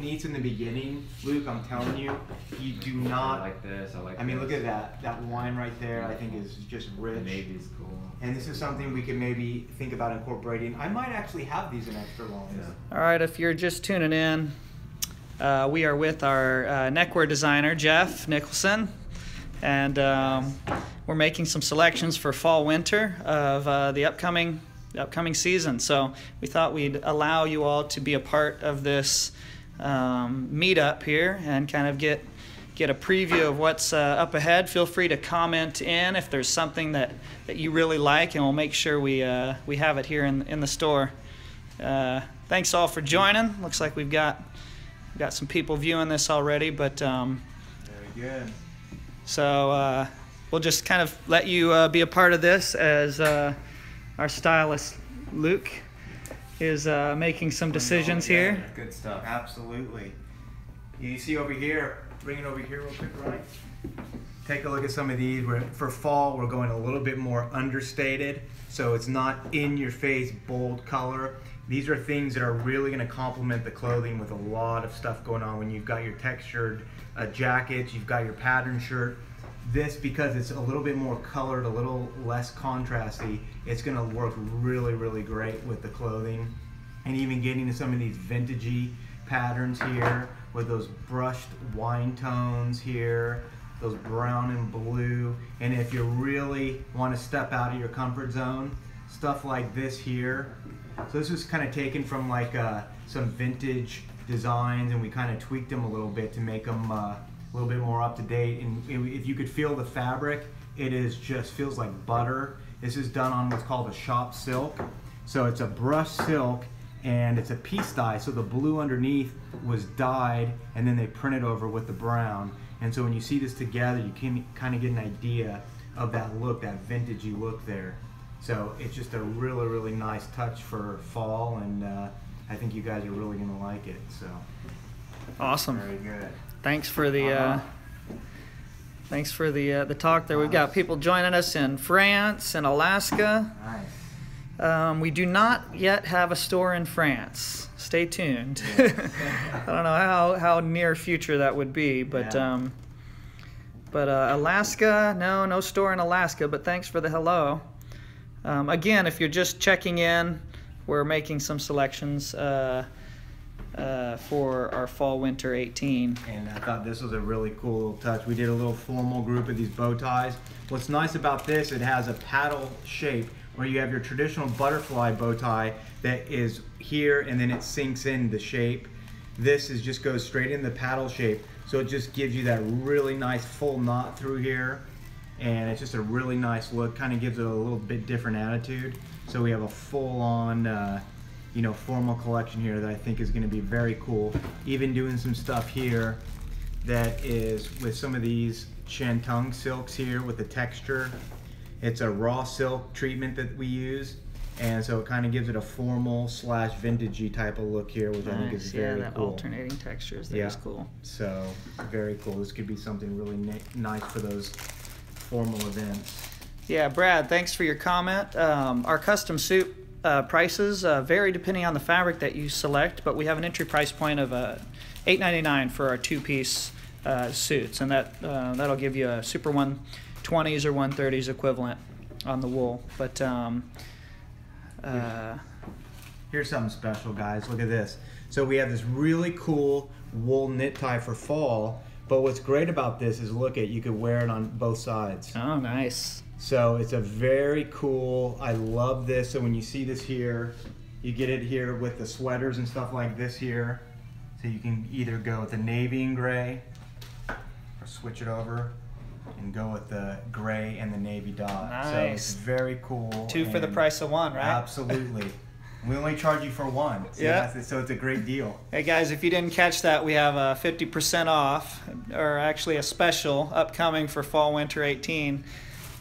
underneath in the beginning, Luke, I'm telling you, you do not. I like this. I mean, look at that. That wine right there, I think is just rich. The navy's cool. And this is something we could maybe think about incorporating. I might actually have these in extra longs. Yeah. All right, if you're just tuning in, we are with our neckwear designer, Jeff Nicholson. And we're making some selections for fall-winter of the upcoming season. So we thought we'd allow you all to be a part of this meetup here and kind of get a preview of what's up ahead. Feel free to comment in if there's something that you really like, and we'll make sure we have it here in the store. Thanks all for joining. Looks like we've got some people viewing this already, but very good. So we'll just kind of let you be a part of this as our stylist Luke is making some decisions here. Good stuff. Absolutely. You see over here, bring it over here real quick, right? Take a look at some of these. For fall, we're going a little bit more understated, so it's not in your face, bold color. These are things that are really going to complement the clothing with a lot of stuff going on. When you've got your textured jackets, you've got your pattern shirt. This, because it's a little bit more colored, a little less contrasty, it's going to work really, really great with the clothing. And even getting to some of these vintagey patterns here with those brushed wine tones here, those brown and blue. And if you really want to step out of your comfort zone, stuff like this here. So this was kind of taken from like some vintage designs, and we kind of tweaked them a little bit to make them a little bit more up to date. And if you could feel the fabric, it is just feels like butter. This is done on what's called a shop silk. So it's a brushed silk, and it's a piece dye. So the blue underneath was dyed, and then they printed over with the brown. And so when you see this together, you can kind of get an idea of that look, that vintagey look there. So it's just a really, really nice touch for fall, and I think you guys are really going to like it. So awesome. Very good. Thanks for the talk there. We've got people joining us in France and Alaska. Nice. We do not yet have a store in France. Stay tuned. I don't know how near future that would be, but yeah. Alaska, no store in Alaska. But thanks for the hello. Again, if you're just checking in, we're making some selections for our fall-winter 18. And I thought this was a really cool little touch. We did a little formal group of these bow ties. What's nice about this, it has a paddle shape where you have your traditional butterfly bow tie that is here, and then it sinks in the shape. This just goes straight in the paddle shape, so it just gives you that really nice full knot through here. And it's just a really nice look, kind of gives it a little bit different attitude. So we have a full-on formal collection here that I think is going to be very cool. Even doing some stuff here that is with some of these shantung silks here with the texture. It's a raw silk treatment that we use, and so it kind of gives it a formal / vintagey type of look here, which I think is very that cool. Alternating textures, that is cool. So very cool. This could be something really nice for those formal events. Yeah, Brad, thanks for your comment. Our custom suit prices vary depending on the fabric that you select, but we have an entry price point of $8.99 for our two-piece suits, and that'll give you a super 120s or 130s equivalent on the wool. But here's something special, guys. Look at this. So we have this really cool wool knit tie for fall, but what's great about this is, look at, you could wear it on both sides. Oh, nice. So it's a very cool, I love this. So when you see this here, you get it here with the sweaters and stuff like this here. So you can either go with the navy and gray, or switch it over and go with the gray and the navy dot. Nice. So it's very cool. Two for the price of one, right? Absolutely. We only charge you for one. So yeah. So it's a great deal. Hey guys, if you didn't catch that, we have 50% off, or actually a special upcoming for fall winter 18.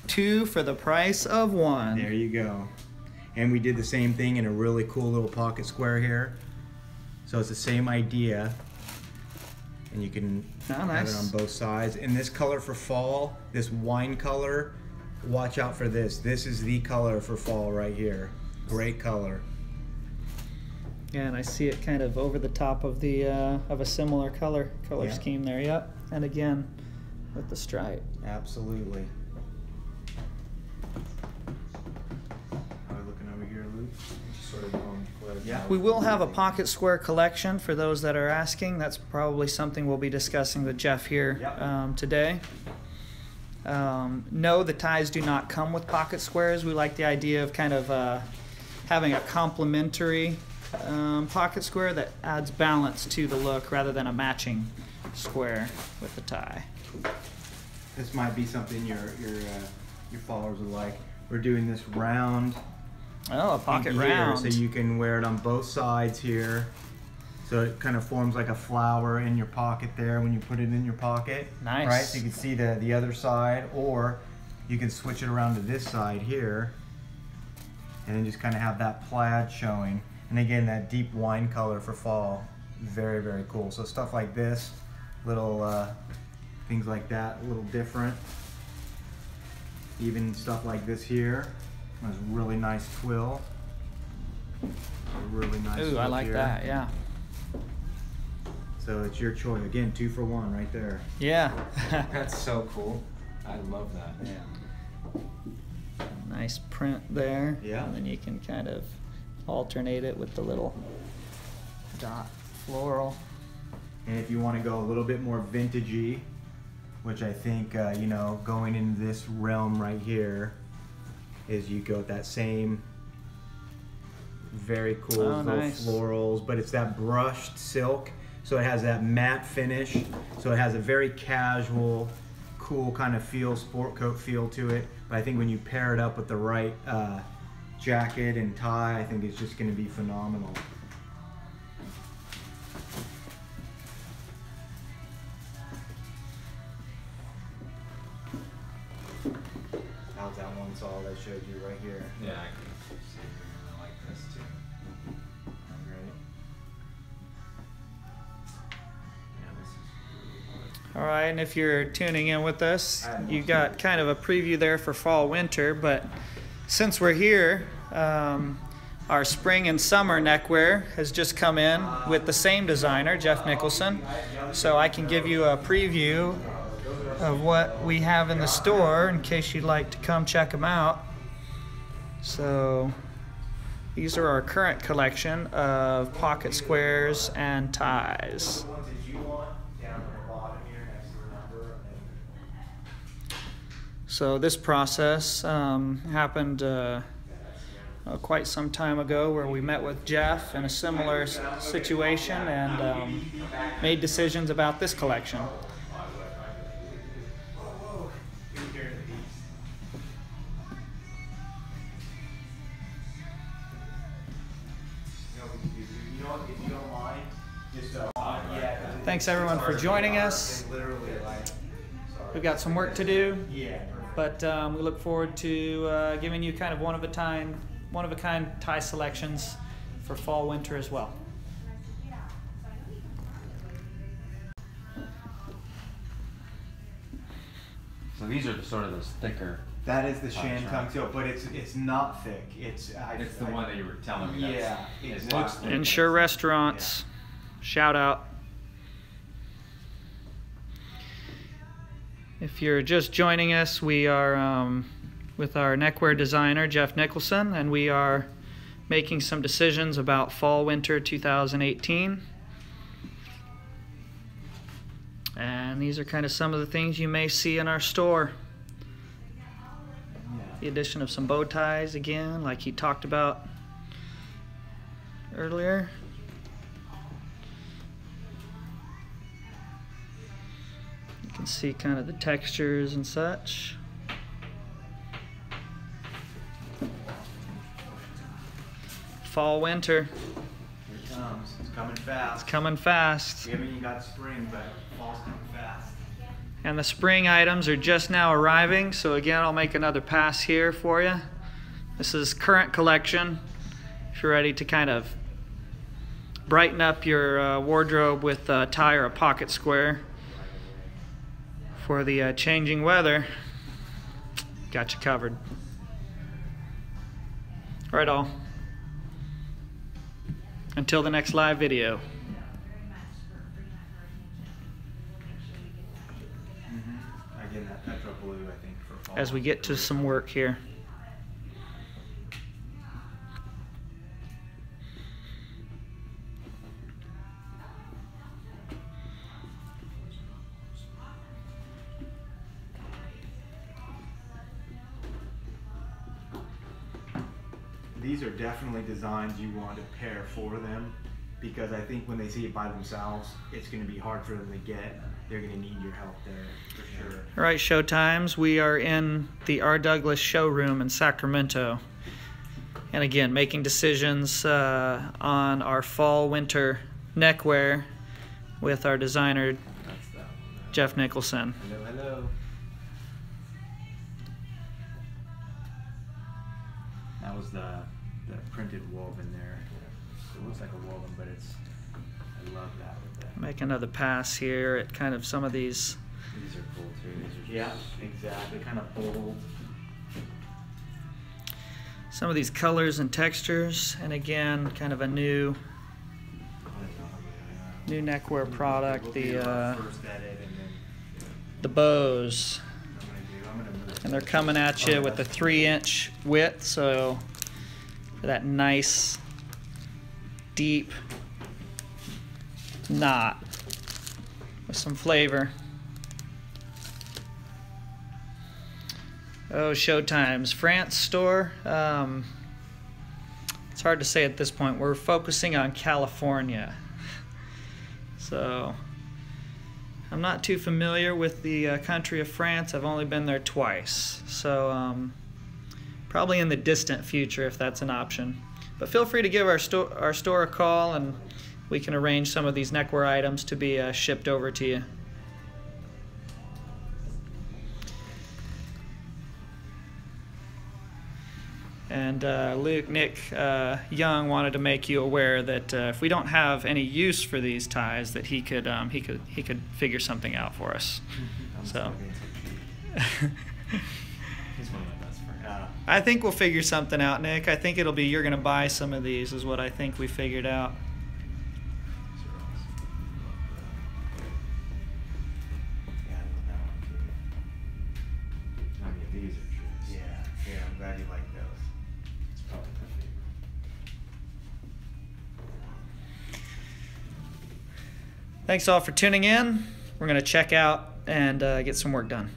2 for the price of 1. There you go. And we did the same thing in a really cool little pocket square here. So it's the same idea. And you can have it on both sides. And this color for fall, this wine color, watch out for this. This is the color for fall right here. Great color. Yeah, and I see it kind of over the top of the of a similar color Yeah. scheme there. Yep. And again with the stripe. Absolutely. Are we looking over here, Luke? Just sort of going clear. Yeah. We will have a pocket square collection for those that are asking. That's probably something we'll be discussing with Jeff here Yep. today. No, the ties do not come with pocket squares. We like the idea of kind of having a complementary pocket square that adds balance to the look rather than a matching square with the tie. This might be something your followers would like. We're doing this round. Oh, a pocket here, round. so you can wear it on both sides here. So it kind of forms like a flower in your pocket there when you put it in your pocket. Nice. Right, so you can see the other side, or you can switch it around to this side here and then just kind of have that plaid showing. And again, that deep wine color for fall, very, very cool. So stuff like this, little things like that, a little different. Even stuff like this here, has really nice twill. A really nice Ooh, I look like here. that, yeah. So it's your choice. Again, 2 for 1 right there. Yeah. That's so cool. I love that. Yeah. Nice print there. Yeah. And then you can kind of alternate it with the little dot floral. And if you want to go a little bit more vintagey, which I think, you know, going into this realm right here, is you go with that same very cool Oh, little nice. florals, but it's that brushed silk. So it has that matte finish. So it has a very casual, cool kind of feel, sport coat feel to it. But I think when you pair it up with the right jacket and tie, I think it's just going to be phenomenal. How's that one saw that showed you right here? Yeah, I can see here. I like this too. Right. Yeah, this is really good. All right, and if you're tuning in with us, you got kind of a preview there for fall winter, but since we're here, our spring and summer neckwear has just come in with the same designer, Jeff Nicholson. So I can give you a preview of what we have in the store in case you'd like to come check them out. So these are our current collection of pocket squares and ties. The ones that you want down at the bottom here next to the number. So this process happened quite some time ago, where we met with Jeff in a similar situation and made decisions about this collection. Thanks everyone for joining us. We've got some work to do, but we look forward to giving you kind of one of a kind tie selections for fall winter as well. So these are the sort of those thicker. That is the Ties, shantung right? silk, but it's not thick. It's It's the one that you were telling me. Yeah, It exactly. looks thick. Ensure Restaurants, shout out. If you're just joining us, we are with our neckwear designer, Jeff Nicholson, and we are making some decisions about fall winter 2018. And these are kind of some of the things you may see in our store. The addition of some bow ties again, like he talked about earlier. You can see kind of the textures and such. Fall, winter, Here it comes. It's coming it's fast. coming fast. We haven't even got spring, but fall's coming fast. And the spring items are just now arriving, so again, I'll make another pass here for you. This is current collection. If you're ready to kind of brighten up your wardrobe with a tie or a pocket square for the changing weather, got you covered. Right all. Until the next live video. Again, that Petra blue, I think, for fall. As we get to some work here. These are definitely designs you want to pair for them, because I think when they see it by themselves, it's going to be hard for them to get. They're going to need your help there for sure. All right, Showtimes. We are in the R. Douglas showroom in Sacramento. And again, making decisions on our fall-winter neckwear with our designer, That's that one. Jeff Nicholson. Hello, hello. That was the printed woven there. It looks like a woven, but I love that with that. Make another pass here at kind of some of these. These are cool too. These are Yeah, exactly. Kind of bold. Some of these colors and textures, and again, kind of a new neckwear product. We'll do our first edit, and then The bows, I'm gonna move. and they're coming at you with a 3-inch width, so for that nice deep knot with some flavor. Oh, Showtimes France store. It's hard to say at this point. We're focusing on California, so I'm not too familiar with the country of France. I've only been there twice, so probably in the distant future if that's an option. But feel free to give our store a call, and we can arrange some of these neckwear items to be shipped over to you. And Nick Young wanted to make you aware that if we don't have any use for these ties, that he could figure something out for us. So He's one of my best friends. I think we'll figure something out, Nick. I think it'll be you're gonna buy some of these, is what I think we figured out. These are awesome. Yeah, I love that one too. I mean, these are just. Yeah, I'm glad you like those. It's probably my favorite. Thanks all for tuning in. We're gonna check out and get some work done.